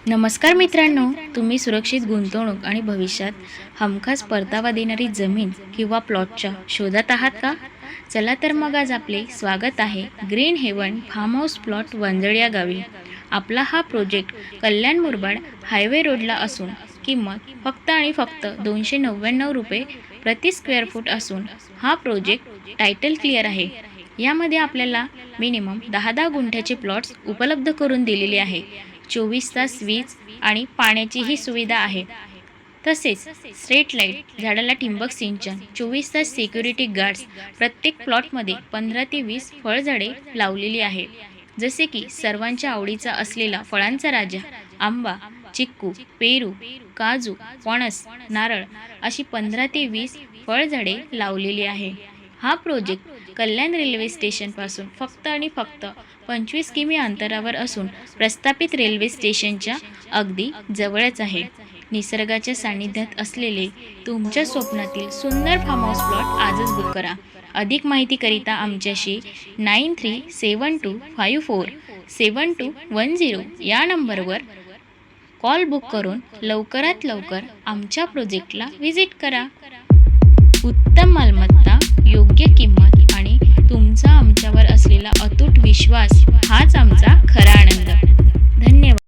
नमस्कार मित्रांनो, तुम्ही सुरक्षित गुंतवणूक आणि भविष्यात हमखास परतावा देणारी जमीन किंवा प्लॉटच्या शोधात आहात का? चला तर मग आज आपले स्वागत आहे green haven farm house plot Vanjal या गावी. आपला हा प्रोजेक्ट कल्याण मुरबाड हायवे रोडला असून किंमत फक्त आणि फक्त 299 रुपये प्रति स्क्वेअर फूट असून हा प्रोजेक्ट टायटल क्लिअर आहे. यामध्ये आपल्याला मिनिमम 10 गुंठ्याचे प्लॉट्स उपलब्ध करून दिलेले आहे. 24 तास वीज आणि पाण्याचीही सुविधा आहे. तसेच स्ट्रीट लाईट, झाडाला ठिबक सिंचन, 24 तास सिक्युरिटी गार्ड्स, प्रत्येक प्लॉटमध्ये 15 ते 20 फळझाडे लावलेली आहे. जसे की सर्वांच्या आवडीचा असलेला फळांचा राजा आंबा, चिक्कू, पेरू, काजू, फणस, नारळ अशी 15 ते 20 फळझाडे लावलेली आहे. हा प्रोजेक्ट कल्याण रेल्वे स्टेशनपासून फक्त आणि फक्त 25 किमी अंतरावर असून प्रस्थापित रेल्वे स्टेशनच्या अगदी जवळच आहे. निसर्गाच्या सानिध्यात असलेले तुमच्या स्वप्नातील सुंदर फार्म हाऊस प्लॉट आजच बुक करा. अधिक माहितीकरिता आमच्याशी 9372547210 या नंबरवर कॉल बुक करून लवकरात लवकर आमच्या प्रोजेक्टला व्हिजिट करा. उत्तम मालमत्ता, योग्य किंमत आणि तुमचा आमच्यावर असलेला अतूट विश्वास हाच आमचा